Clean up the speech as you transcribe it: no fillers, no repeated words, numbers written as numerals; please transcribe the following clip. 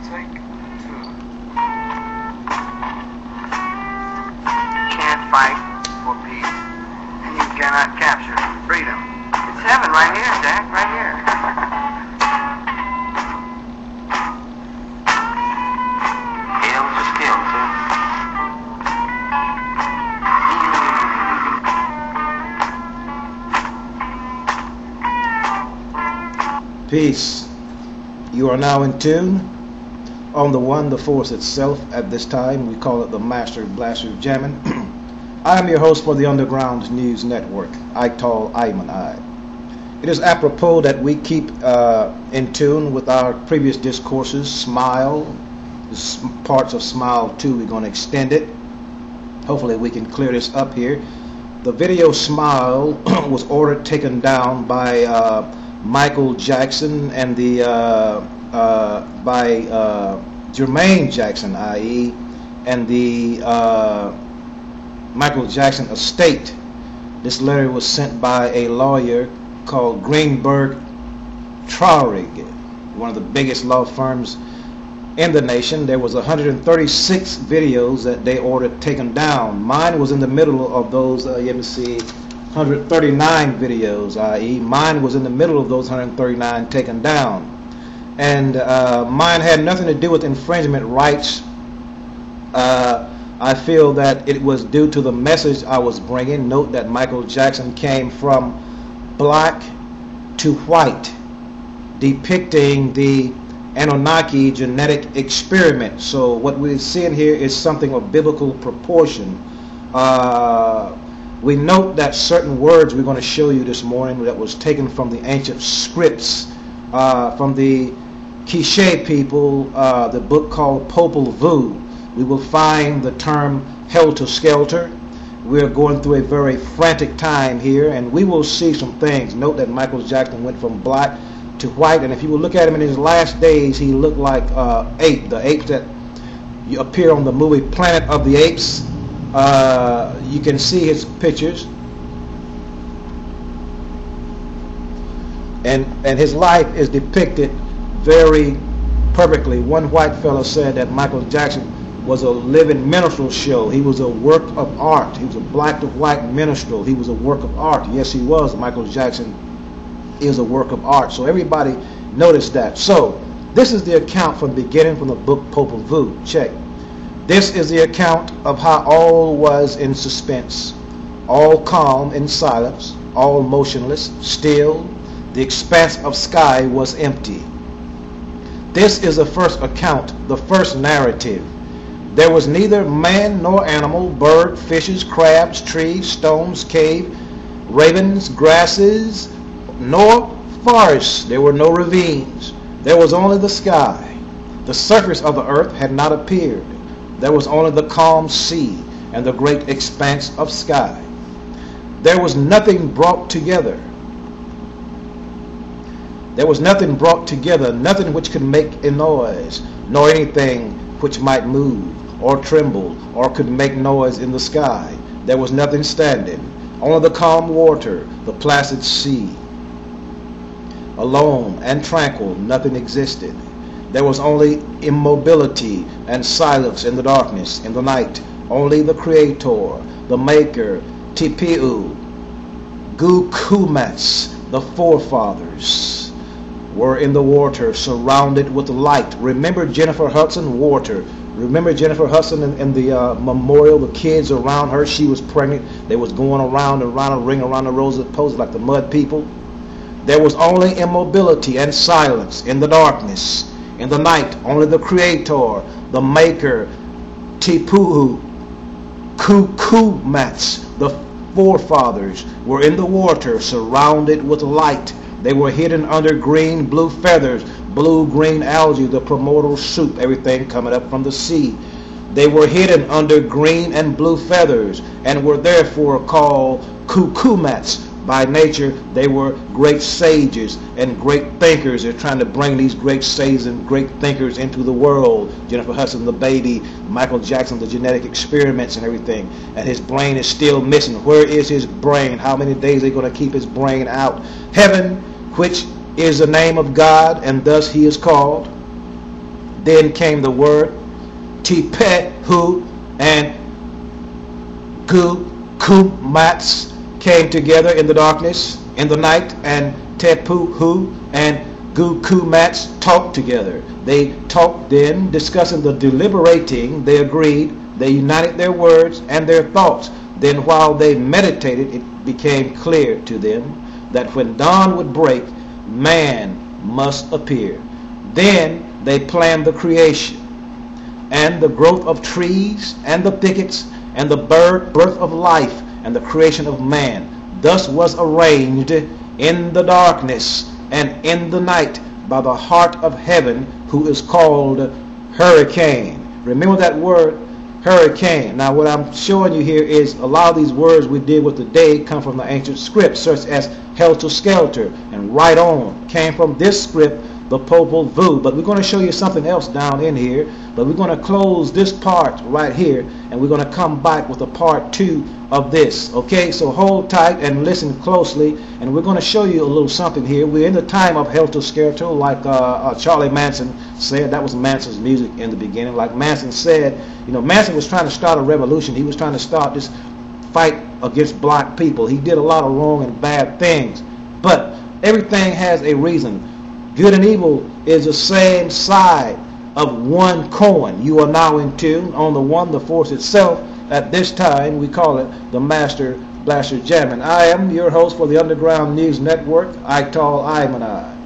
Take 2. Can't fight for peace, and you cannot capture freedom. It's heaven right here, Jack, right here. Kill to skill, too. Peace. You are now in tune on the one, the force itself. At this time, we call it the Master Blaster Jamming. I am your host for the Underground News Network, Ital Ayman I. It is apropos that we keep in tune with our previous discourses. Smile, parts of Smile 2, we're going to extend it. Hopefully we can clear this up here. The video Smile was ordered taken down by Michael Jackson and the by Jermaine Jackson, i.e., and the Michael Jackson estate. This letter was sent by a lawyer called Greenberg Traurig, one of the biggest law firms in the nation. There was 136 videos that they ordered taken down. Mine was in the middle of those. You can see 139 videos, i.e. mine was in the middle of those 139 taken down. And mine had nothing to do with infringement rights. I feel that it was due to the message I was bringing. Note that Michael Jackson came from black to white, depicting the Anunnaki genetic experiment. So what we're seeing here is something of biblical proportion. We note that certain words we're going to show you this morning that was taken from the ancient scripts, from the Quiché people, the book called Popol Vuh. We will find the term Helter-skelter. We're going through a very frantic time here, and we will see some things. Note that Michael Jackson went from black to white, and if you will look at him in his last days, he looked like ape, the apes that you appear on the movie Planet of the Apes. You can see his pictures, and his life is depicted very perfectly. One white fellow said that Michael Jackson was a living minstrel show. He was a work of art. He was a black to white minstrel. He was a work of art. Yes, he was. Michael Jackson is a work of art. So everybody noticed that. So this is the account from the beginning, from the book Popol Vuh. Check. This is the account of how all was in suspense, all calm in silence, all motionless, still. The expanse of sky was empty. This is the first account, the first narrative. There was neither man nor animal, bird, fishes, crabs, trees, stones, cave, ravens, grasses, nor forests. There were no ravines. There was only the sky. The surface of the earth had not appeared. There was only the calm sea and the great expanse of sky. There was nothing brought together. There was nothing brought together, nothing which could make a noise, nor anything which might move or tremble or could make noise in the sky. There was nothing standing, only the calm water, the placid sea. Alone and tranquil, nothing existed. There was only immobility and silence in the darkness, in the night. Only the Creator, the Maker, Tipiu, Gukumats, the forefathers, were in the water, surrounded with light. Remember Jennifer Hudson, water. Remember Jennifer Hudson in the memorial, the kids around her, she was pregnant. They was going around and around a ring around the rosy post like the mud people. There was only immobility and silence in the darkness. In the night, only the Creator, the Maker, Tipu, Kukumats, the forefathers, were in the water, surrounded with light. They were hidden under green, blue feathers, blue-green algae, the primordial soup, everything coming up from the sea. They were hidden under green and blue feathers, and were therefore called Kukumats. By nature, they were great sages and great thinkers. They're trying to bring these great sages and great thinkers into the world. Jennifer Hudson, the baby, Michael Jackson, the genetic experiments and everything. And his brain is still missing. Where is his brain? How many days are they going to keep his brain out? Heaven, which is the name of God, and thus he is called. Then came the word Tepehu and Gukumats came together in the darkness, in the night, and Tepehu and Gukumats talked together. They talked then, discussing the deliberating. They agreed. They united their words and their thoughts. Then while they meditated, it became clear to them that when dawn would break, man must appear. Then they planned the creation and the growth of trees and the thickets and the birth of life and the creation of man. Thus was arranged in the darkness and in the night by the heart of heaven, who is called hurricane. Remember that word, hurricane. Now what I'm showing you here is a lot of these words we deal with today come from the ancient scripts, such as Helter-skelter and right on came from this script, the Popol Vuh. But we're going to show you something else down in here. But we're going to close this part right here, and we're going to come back with a part 2 of this. Okay, so hold tight and listen closely, and we're going to show you a little something here. We're in the time of Helter-skelter, like Charlie Manson said. That was Manson's music in the beginning. Like Manson said, you know, Manson was trying to start a revolution. He was trying to start this fight against black people. He did a lot of wrong and bad things, but everything has a reason. Good and evil is the same side of one coin. You are now in tune on the one, the force itself. At this time, we call it the Master Blaster Jamming. I am your host for the Underground News Network, amatl.